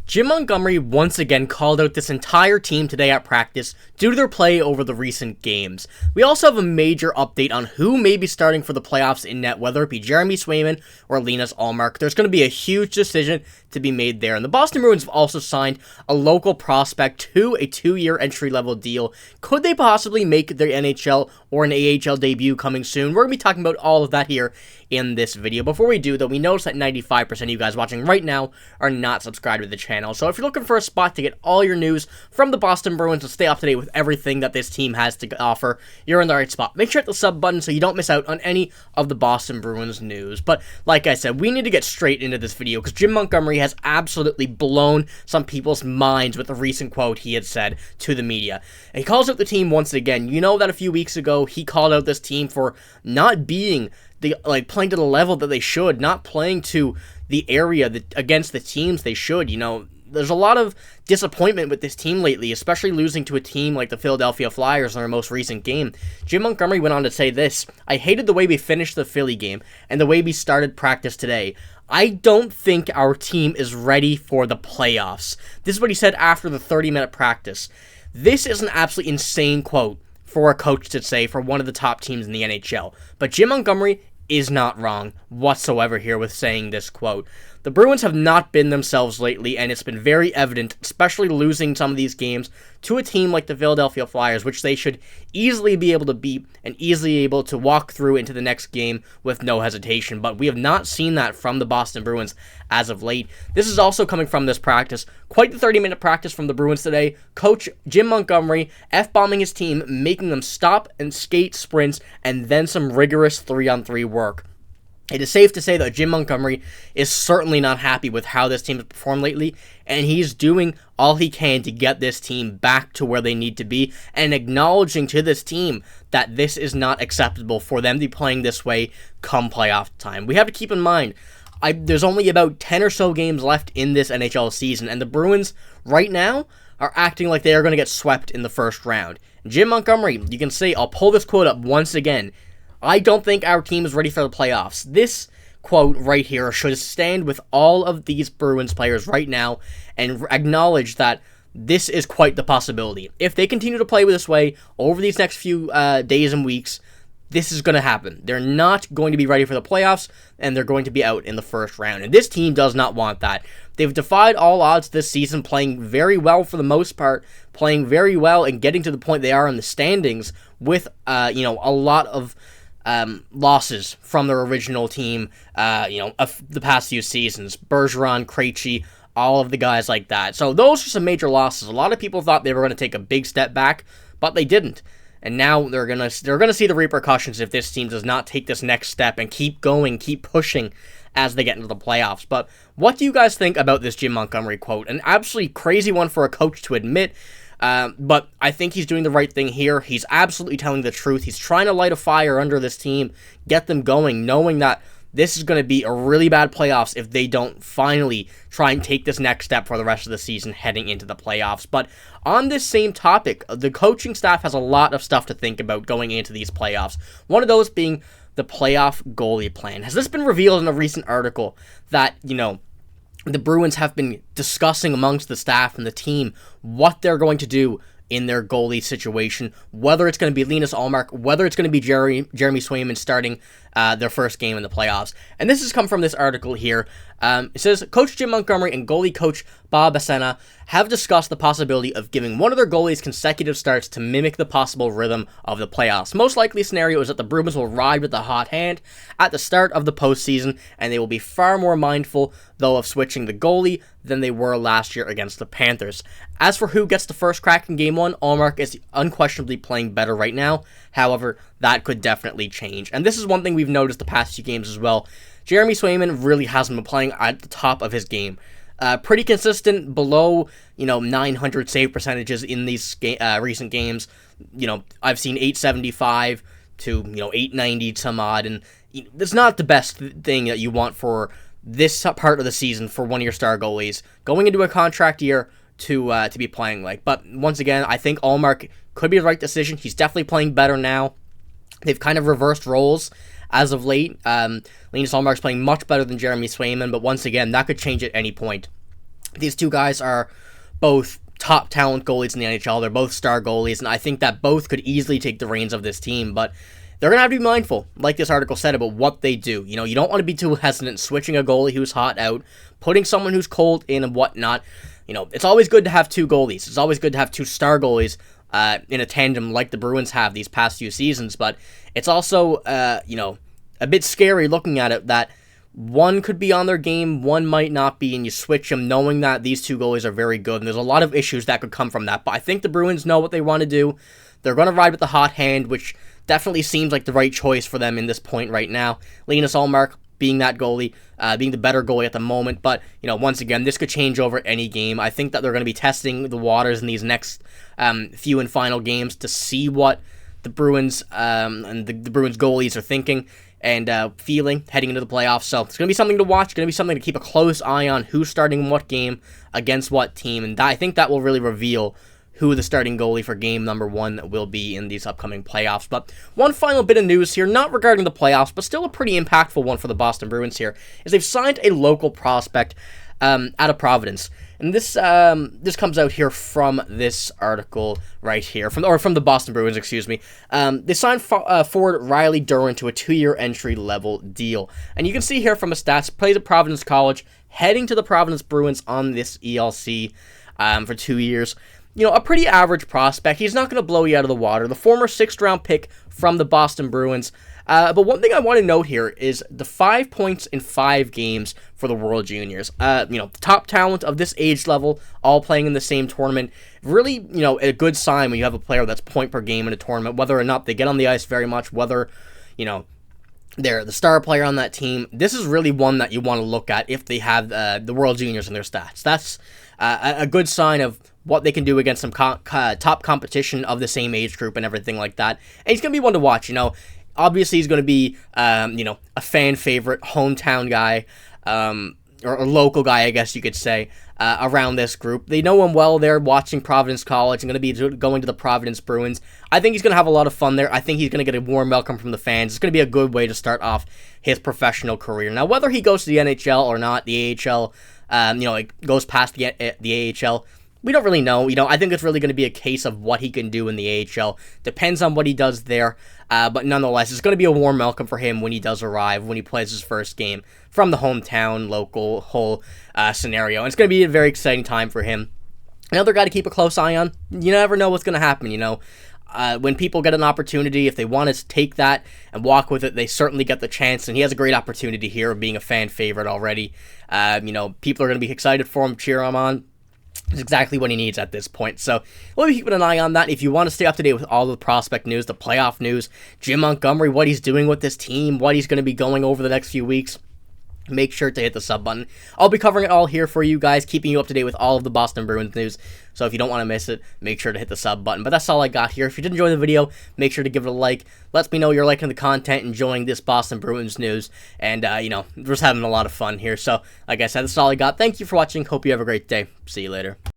Jim Montgomery once again called out this entire team today at practice due to their play over the recent games. We also have a major update on who may be starting for the playoffs in net, whether it be Jeremy Swayman or Linus Ullmark. There's going to be a huge decision to be made there. And the Boston Bruins have also signed a local prospect to a 2-year entry-level deal. Could they possibly make their NHL or an AHL debut coming soon? We're going to be talking about all of that here in this video. Before we do, though, we notice that 95% of you guys watching right now are not subscribed to the channel. So if you're looking for a spot to get all your news from the Boston Bruins and stay up to date with everything that this team has to offer, you're in the right spot. Make sure to hit the sub button so you don't miss out on any of the Boston Bruins news. But like I said, we need to get straight into this video because Jim Montgomery has absolutely blown some people's minds with a recent quote he had said to the media. And he calls out the team once again. You know that a few weeks ago he called out this team for not being playing to the level that they should, not playing to the area that against the teams they should. You know, there's a lot of disappointment with this team lately, especially losing to a team like the Philadelphia Flyers in their most recent game. Jim Montgomery went on to say this: "I hated the way we finished the Philly game and the way we started practice today. I don't think our team is ready for the playoffs." This is what he said after the 30-minute practice. This is an absolutely insane quote for a coach to say for one of the top teams in the NHL. But Jim Montgomery is not wrong whatsoever here with saying this quote. The Bruins have not been themselves lately, and it's been very evident, especially losing some of these games to a team like the Philadelphia Flyers, which they should easily be able to beat and easily able to walk through into the next game with no hesitation. But we have not seen that from the Boston Bruins as of late. This is also coming from this practice. Quite the 30-minute practice from the Bruins today. Coach Jim Montgomery F-bombing his team, making them stop and skate sprints, and then some rigorous 3-on-3 work. It is safe to say that Jim Montgomery is certainly not happy with how this team has performed lately, and he's doing all he can to get this team back to where they need to be, and acknowledging to this team that this is not acceptable for them to be playing this way come playoff time. We have to keep in mind, there's only about 10 or so games left in this NHL season, and the Bruins right now are acting like they are going to get swept in the first round. Jim Montgomery, you can say, I'll pull this quote up once again: "I don't think our team is ready for the playoffs." This quote right here should stand with all of these Bruins players right now and acknowledge that this is quite the possibility. If they continue to play this way over these next few days and weeks, this is going to happen. They're not going to be ready for the playoffs, and they're going to be out in the first round. And this team does not want that. They've defied all odds this season, playing very well for the most part, playing very well and getting to the point they are in the standings with, a lot of losses from their original team, the past few seasons. Bergeron, Krejci, all of the guys like that. So those are some major losses. A lot of people thought they were going to take a big step back, but they didn't. And now they're gonna see the repercussions if this team does not take this next step and keep going, keep pushing as they get into the playoffs. But what do you guys think about this Jim Montgomery quote? An absolutely crazy one for a coach to admit. But I think he's doing the right thing here. He's absolutely telling the truth. He's trying to light a fire under this team, get them going, knowing that this is going to be a really bad playoffs if they don't finally try and take this next step for the rest of the season heading into the playoffs. But on this same topic, the coaching staff has a lot of stuff to think about going into these playoffs. One of those being the playoff goalie plan. Has this been revealed in a recent article that, the Bruins have been discussing amongst the staff and the team what they're going to do in their goalie situation, whether it's going to be Linus Ullmark, whether it's going to be Jeremy Swayman starting their first game in the playoffs. And this has come from this article here. It says, Coach Jim Montgomery and goalie coach Pavel Zacha have discussed the possibility of giving one of their goalies consecutive starts to mimic the possible rhythm of the playoffs. Most likely scenario is that the Bruins will ride with the hot hand at the start of the postseason, and they will be far more mindful, though, of switching the goalie than they were last year against the Panthers. As for who gets the first crack in Game 1, Ullmark is unquestionably playing better right now. However, that could definitely change. And this is one thing we've noticed the past few games as well. Jeremy Swayman really hasn't been playing at the top of his game. Pretty consistent, below 900 save percentages in these recent games. I've seen 875 to 890 some odd, and it's not the best thing that you want for this part of the season for one of your star goalies going into a contract year to be playing like. But once again, I think Ullmark could be the right decision. He's definitely playing better now. They've kind of reversed roles as of late. Linus Ullmark's playing much better than Jeremy Swayman, but once again, that could change at any point. These two guys are both top talent goalies in the NHL. They're both star goalies, and I think that both could easily take the reins of this team, but they're going to have to be mindful, like this article said, about what they do. You know, you don't want to be too hesitant switching a goalie who's hot out, putting someone who's cold in and whatnot. You know, it's always good to have two goalies. It's always good to have two star goalies in a tandem like the Bruins have these past few seasons, but it's also, you know, a bit scary looking at it that one could be on their game, one might not be, and you switch them knowing that these two goalies are very good, and there's a lot of issues that could come from that. But I think the Bruins know what they want to do. They're going to ride with the hot hand, which definitely seems like the right choice for them in this point right now. Linus Ullmark being that goalie, being the better goalie at the moment. But, you know, once again, this could change over any game. I think that they're going to be testing the waters in these next few and final games to see what the Bruins and the Bruins goalies are thinking and feeling heading into the playoffs. So it's going to be something to watch. It's going to be something to keep a close eye on, who's starting what game against what team. And I think that will really reveal who the starting goalie for game number 1 will be in these upcoming playoffs. But one final bit of news here, not regarding the playoffs, but still a pretty impactful one for the Boston Bruins here, is they've signed a local prospect out of Providence. And this comes out here from this article right here, from the Boston Bruins, excuse me. They signed forward Riley Duran to a 2-year entry-level deal. And you can see here from his stats, plays at Providence College, heading to the Providence Bruins on this ELC for 2 years. You know, a pretty average prospect. He's not going to blow you out of the water. The former 6th-round pick from the Boston Bruins. But one thing I want to note here is the 5 points in 5 games for the World Juniors. You know, the top talent of this age level, all playing in the same tournament. Really, you know, a good sign when you have a player that's point per game in a tournament, whether or not they get on the ice very much, whether, you know, they're the star player on that team. This is really one that you want to look at if they have the World Juniors in their stats. That's a good sign of what they can do against some top competition of the same age group and everything like that. And he's going to be one to watch, you know. Obviously, he's going to be, you know, a fan favorite, hometown guy, or a local guy, I guess you could say, around this group. They know him well. They're watching Providence College and going to be going to the Providence Bruins. I think he's going to have a lot of fun there. I think he's going to get a warm welcome from the fans. It's going to be a good way to start off his professional career. Now, whether he goes to the NHL or not, the AHL, you know, it goes past the AHL, we don't really know. You know, I think it's really going to be a case of what he can do in the AHL. Depends on what he does there. But nonetheless, it's going to be a warm welcome for him when he does arrive, when he plays his first game from the hometown, local, whole scenario. And it's going to be a very exciting time for him. Another guy to keep a close eye on. You never know what's going to happen, you know. When people get an opportunity, if they want to take that and walk with it, they certainly get the chance. And he has a great opportunity here of being a fan favorite already. You know, people are going to be excited for him, cheer him on. It's exactly what he needs at this point. So we'll be keeping an eye on that. If you want to stay up to date with all the prospect news, the playoff news, Jim Montgomery, what he's doing with this team, what he's going to be going over the next few weeks, make sure to hit the sub button. I'll be covering it all here for you guys, keeping you up to date with all of the Boston Bruins news. So if you don't want to miss it, make sure to hit the sub button. But that's all I got here. If you did enjoy the video, make sure to give it a like. Let me know you're liking the content, enjoying this Boston Bruins news. And, you know, we're just having a lot of fun here. So, like I said, that's all I got. Thank you for watching. Hope you have a great day. See you later.